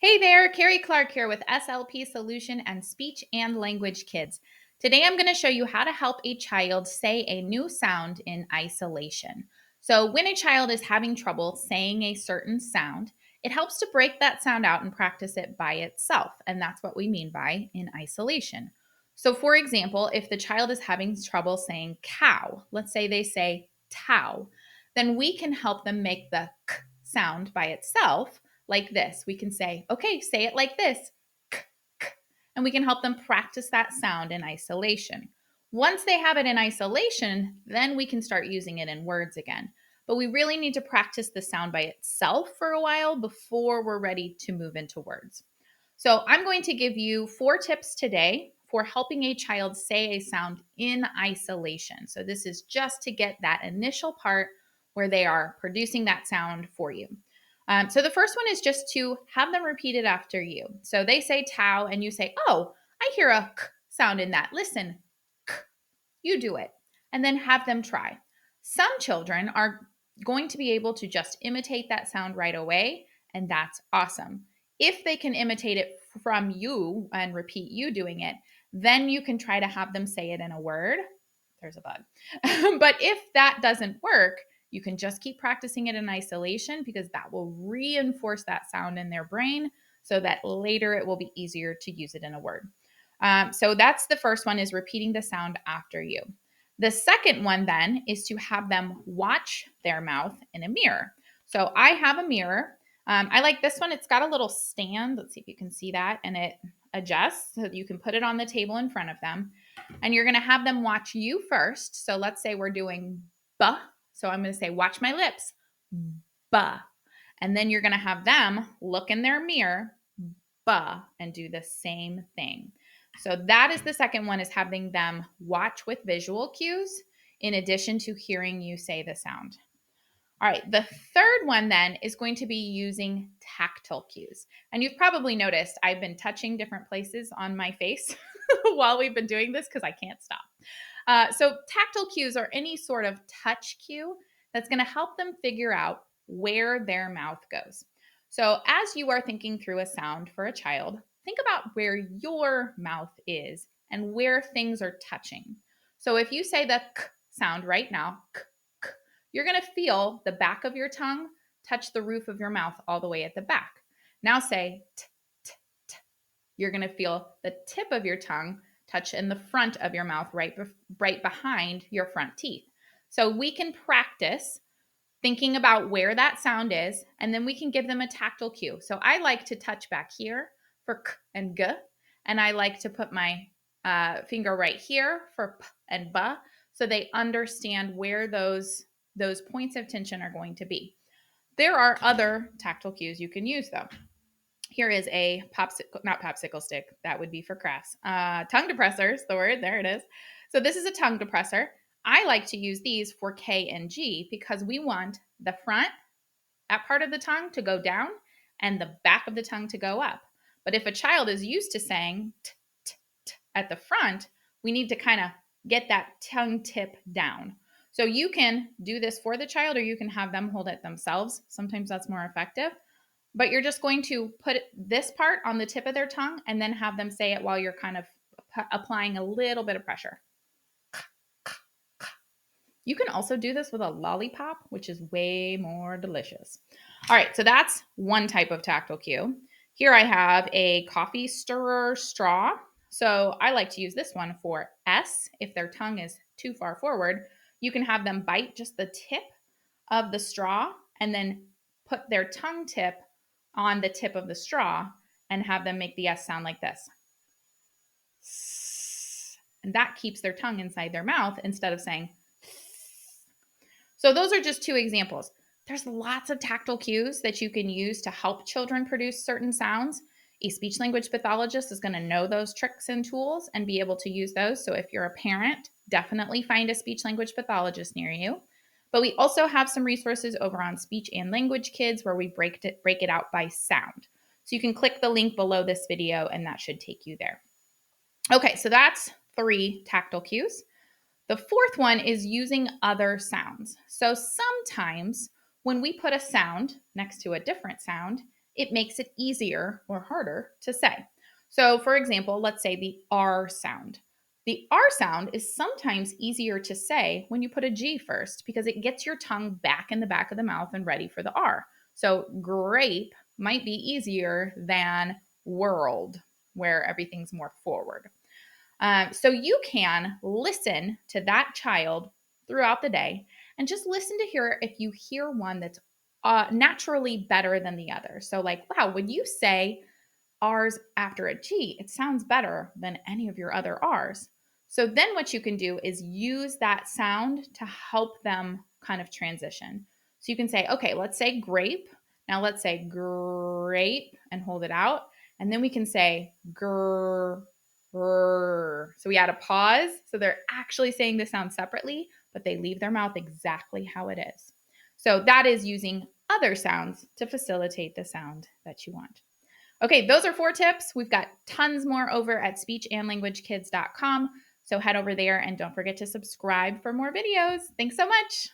Hey there, Carrie Clark here with SLP Solution and Speech and Language Kids. Today I'm going to show you how to help a child say a new sound in isolation. So, when a child is having trouble saying a certain sound, it helps to break that sound out and practice it by itself. And that's what we mean by in isolation. So, for example, if the child is having trouble saying cow, let's say they say tow, then we can help them make the k sound by itself like this. We can say, okay, say it like this. K, k. And we can help them practice that sound in isolation. Once they have it in isolation, then we can start using it in words again. But we really need to practice the sound by itself for a while before we're ready to move into words. So I'm going to give you 4 tips today for helping a child say a sound in isolation. So this is just to get that initial part where they are producing that sound for you. So the first one is just to have them repeat it after you. So they say tow and you say, oh, I hear a k sound in that. Listen, k. You do it. And then have them try. Some children are going to be able to just imitate that sound right away, and that's awesome. If they can imitate it from you and repeat you doing it, then you can try to have them say it in a word. There's a bug. But if that doesn't work, you can just keep practicing it in isolation because that will reinforce that sound in their brain so that later it will be easier to use it in a word. So that's the first one, is repeating the sound after you. The second one then is to have them watch their mouth in a mirror. So I have a mirror. I like this one. It's got a little stand. Let's see if you can see that. And it adjusts so that you can put it on the table in front of them. And you're going to have them watch you first. So let's say we're doing buh. So I'm going to say, watch my lips, buh. And then you're going to have them look in their mirror, buh, and do the same thing. So that is the second one, is having them watch with visual cues in addition to hearing you say the sound. All right, the third one then is going to be using tactile cues. And you've probably noticed I've been touching different places on my face while we've been doing this because I can't stop. So tactile cues are any sort of touch cue that's going to help them figure out where their mouth goes. So as you are thinking through a sound for a child, think about where your mouth is and where things are touching. So if you say the k sound right now, k, k, you're going to feel the back of your tongue touch the roof of your mouth all the way at the back. Now say t, t, t. You're going to feel the tip of your tongue touch in the front of your mouth, right behind your front teeth. So we can practice thinking about where that sound is, and then we can give them a tactile cue. So I like to touch back here for k and g, and I like to put my finger right here for p and b, so they understand where those points of tension are going to be. There are other tactile cues you can use, though. Here is a not popsicle stick. That would be for crafts. Tongue depressor is the word. There it is. So this is a tongue depressor. I like to use these for K and G because we want the front, that part of the tongue, to go down and the back of the tongue to go up. But if a child is used to saying t, t, t at the front, we need to kind of get that tongue tip down. So you can do this for the child, or you can have them hold it themselves. Sometimes that's more effective. But you're just going to put this part on the tip of their tongue and then have them say it while you're kind of applying a little bit of pressure. You can also do this with a lollipop, which is way more delicious. All right, so that's one type of tactile cue. Here I have a coffee stirrer straw. So I like to use this one for S. If their tongue is too far forward, you can have them bite just the tip of the straw and then put their tongue tip on the tip of the straw and have them make the S sound like this. And that keeps their tongue inside their mouth instead of saying. So those are just 2 examples. There's lots of tactile cues that you can use to help children produce certain sounds. A speech language pathologist is going to know those tricks and tools and be able to use those. So if you're a parent, definitely find a speech language pathologist near you. But we also have some resources over on Speech and Language Kids where we break it out by sound. So you can click the link below this video and that should take you there. Okay, so that's 3 tactile cues. The fourth one is using other sounds. So sometimes when we put a sound next to a different sound, it makes it easier or harder to say. So, for example, let's say the R sound. The R sound is sometimes easier to say when you put a G first because it gets your tongue back in the back of the mouth and ready for the R. So, grape might be easier than world, where everything's more forward. So you can listen to that child throughout the day and just listen to hear if you hear one that's naturally better than the other. So, like, wow, when you say R's after a G, it sounds better than any of your other R's. So then what you can do is use that sound to help them kind of transition. So you can say, okay, let's say grape. Now let's say grape and hold it out. And then we can say grr. So we add a pause. So they're actually saying the sound separately, but they leave their mouth exactly how it is. So that is using other sounds to facilitate the sound that you want. Okay, those are 4 tips. We've got tons more over at speechandlanguagekids.com. So head over there and don't forget to subscribe for more videos. Thanks so much.